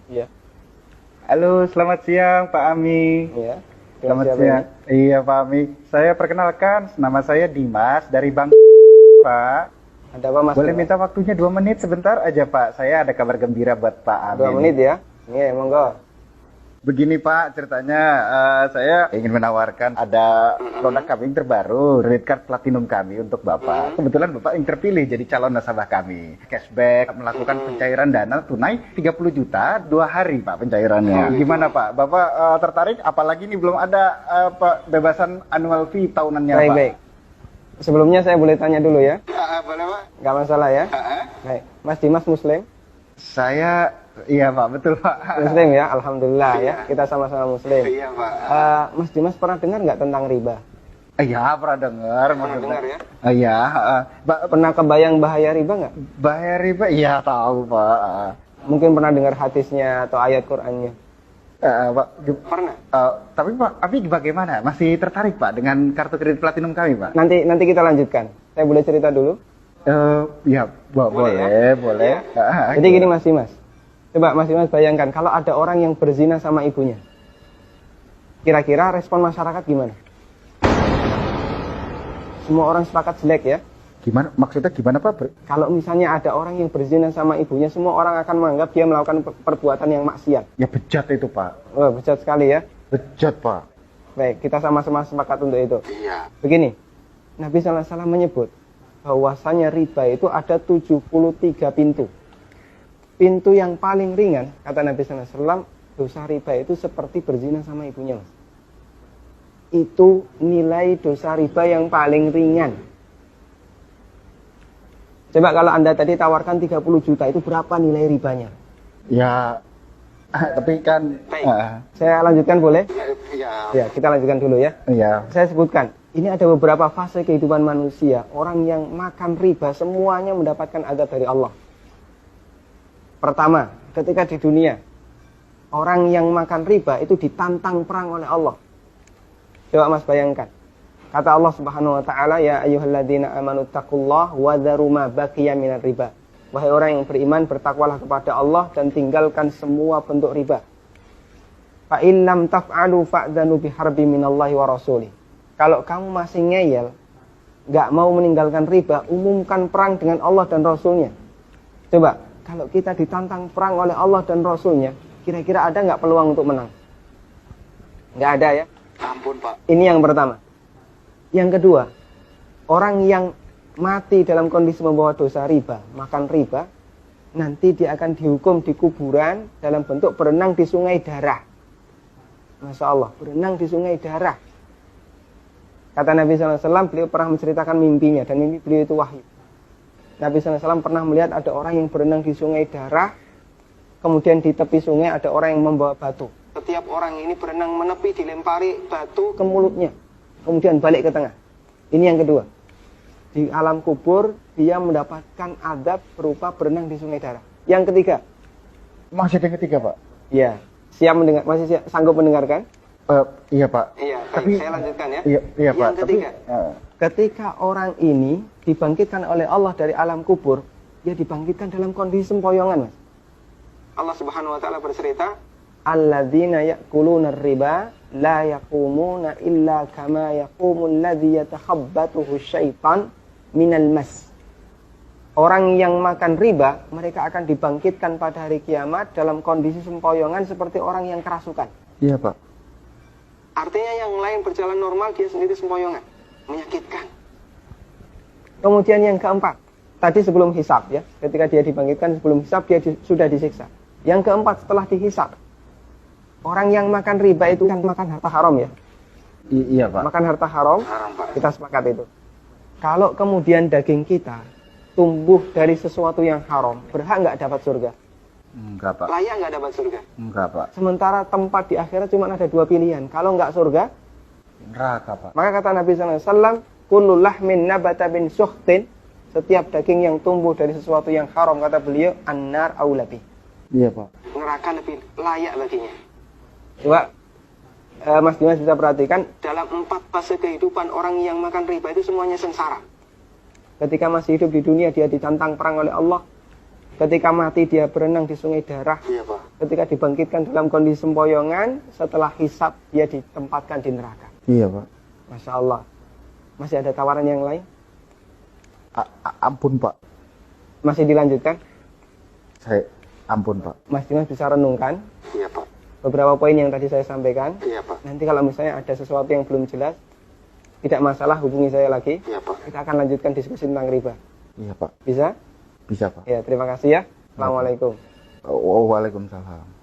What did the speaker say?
Iya. Halo, selamat siang Pak Ami. Iya. Selamat siang. Iya Pak Ami. Saya perkenalkan, nama saya Dimas dari Bank Pak. Ada apa Mas? Boleh minta waktunya 2 menit sebentar aja Pak. Saya ada kabar gembira buat Pak Ami. 2 menit ya? Iya, monggo. Begini Pak, ceritanya saya ingin menawarkan ada produk kami yang terbaru, Red Card Platinum kami untuk Bapak. Kebetulan Bapak yang terpilih jadi calon nasabah kami. Cashback, melakukan pencairan dana tunai 30 juta 2 hari Pak pencairannya. Gimana Pak? Bapak tertarik? Apalagi ini belum ada bebasan annual fee tahunannya Baik, Pak. baik. Sebelumnya saya boleh tanya dulu ya? Boleh Pak? Nggak masalah ya? Baik. Mas Dimas Muslim? Saya, iya Pak, betul Pak. Muslim ya, alhamdulillah ya. Kita sama-sama Muslim. Iya Pak. Mas Dimas pernah dengar nggak tentang riba? Iya, pernah dengar. Pernah dengar ya? Iya. Pernah kebayang bahaya riba nggak? Bahaya riba? Iya tahu Pak. Mungkin pernah dengar hadisnya atau ayat Qur'annya? Pak, Pernah. tapi Pak, bagaimana? Masih tertarik Pak dengan kartu kredit platinum kami Pak? Nanti kita lanjutkan. Saya boleh cerita dulu? Ya, boleh. Ya. Jadi gini Mas Dimas. Coba Mas Dimas bayangkan kalau ada orang yang berzina sama ibunya. Kira-kira respon masyarakat gimana? Semua orang sepakat jelek ya. Gimana? Maksudnya gimana Pak? Kalau misalnya ada orang yang berzina sama ibunya, semua orang akan menganggap dia melakukan perbuatan yang maksiat. Ya bejat itu Pak. Oh, bejat sekali ya. Bejat Pak. Baik, kita sama-sama sepakat untuk itu. Iya. Begini, Nabi SAW menyebut bahwasanya riba itu ada 73 pintu. Pintu yang paling ringan, kata Nabi SAW, dosa riba itu seperti berzina sama ibunya. Mas. Itu nilai dosa riba yang paling ringan. Coba kalau Anda tadi tawarkan 30 juta, itu berapa nilai ribanya? Ya, tapi kan... Saya lanjutkan boleh? Iya. Ya, kita lanjutkan dulu ya. Iya. Saya sebutkan, ini ada beberapa fase kehidupan manusia. Orang yang makan riba semuanya mendapatkan azab dari Allah. Pertama, ketika di dunia, orang yang makan riba itu ditantang perang oleh Allah. Coba Mas bayangkan. Kata Allah Subhanahu wa taala, ya ayyuhalladzina amanu taqullaha wa dharu ma baqiya minar riba. Wahai orang yang beriman, bertakwalah kepada Allah dan tinggalkan semua bentuk riba. Fa in lam taf'alu fa'dzanu biharbi minallahi wa rasulih. Kalau kamu masih ngeyel, nggak mau meninggalkan riba, umumkan perang dengan Allah dan Rasulnya. Coba, kalau kita ditantang perang oleh Allah dan Rasulnya, kira-kira ada nggak peluang untuk menang? Nggak ada ya? Ampun Pak. Ini yang pertama. Yang kedua, orang yang mati dalam kondisi membawa dosa riba, makan riba, nanti dia akan dihukum di kuburan dalam bentuk berenang di sungai darah. Masya Allah, berenang di sungai darah. Kata Nabi SAW, beliau pernah menceritakan mimpinya, dan mimpi beliau itu wahyu. Nabi SAW pernah melihat ada orang yang berenang di sungai darah, kemudian di tepi sungai ada orang yang membawa batu. Setiap orang ini berenang menepi, dilempari batu ke mulutnya, kemudian balik ke tengah. Ini yang kedua. Di alam kubur, dia mendapatkan azab berupa berenang di sungai darah. Yang ketiga. Masih ada yang ketiga Pak? Iya. Siap mendengar? Masih sanggup mendengarkan? Iya Pak. Iya, tapi saya lanjutkan ya. Iya Pak. Yang ketiga, ketika orang ini dibangkitkan oleh Allah dari alam kubur, dia dibangkitkan dalam kondisi sempoyongan, Mas. Allah Subhanahu wa taala bercerita, alladzina ya'kuluna riba la yaqumuna illa kama yaqumul ladzi yatakhabbathu syaitan minal mas. Orang yang makan riba, mereka akan dibangkitkan pada hari kiamat dalam kondisi sempoyongan seperti orang yang kerasukan. Iya Pak. Artinya yang lain berjalan normal, dia sendiri sempoyongan. Menyakitkan. Kemudian yang keempat, tadi sebelum hisab ya, ketika dia dibangkitkan sebelum hisab, dia sudah disiksa. Yang keempat, setelah dihisab, orang yang makan riba itu kan makan harta haram ya. Iya Pak. Makan harta haram, Pak. kita sepakat itu. Kalau kemudian daging kita tumbuh dari sesuatu yang haram, berhak nggak dapat surga? Enggak Pak. Layak nggak dapat surga? Enggak Pak. Sementara tempat di akhirat cuma ada 2 pilihan. Kalau nggak surga, neraka Pak. maka kata Nabi SAW, kullu lahmin nabata bin suhtin, setiap daging yang tumbuh dari sesuatu yang haram, kata beliau, annar aulabi. Iya Pak. Neraka lebih layak baginya. Coba Mas Dimas bisa perhatikan, dalam 4 fase kehidupan orang yang makan riba itu semuanya sengsara. Ketika masih hidup di dunia, dia ditantang perang oleh Allah. Ketika mati, dia berenang di sungai darah. Iya Pak. ketika dibangkitkan dalam kondisi sempoyongan, setelah hisab dia ditempatkan di neraka. Iya Pak. Masya Allah. Masih ada tawaran yang lain? Ampun Pak. Masih dilanjutkan? Ampun Pak. Mas Dimas bisa renungkan Iya Pak. beberapa poin yang tadi saya sampaikan. Iya Pak. Nanti kalau misalnya ada sesuatu yang belum jelas, tidak masalah, hubungi saya lagi. Iya Pak. Kita akan lanjutkan diskusi tentang riba. Iya Pak. Bisa? Bisa Pak. Ya, terima kasih ya. Assalamualaikum. Waalaikumsalam.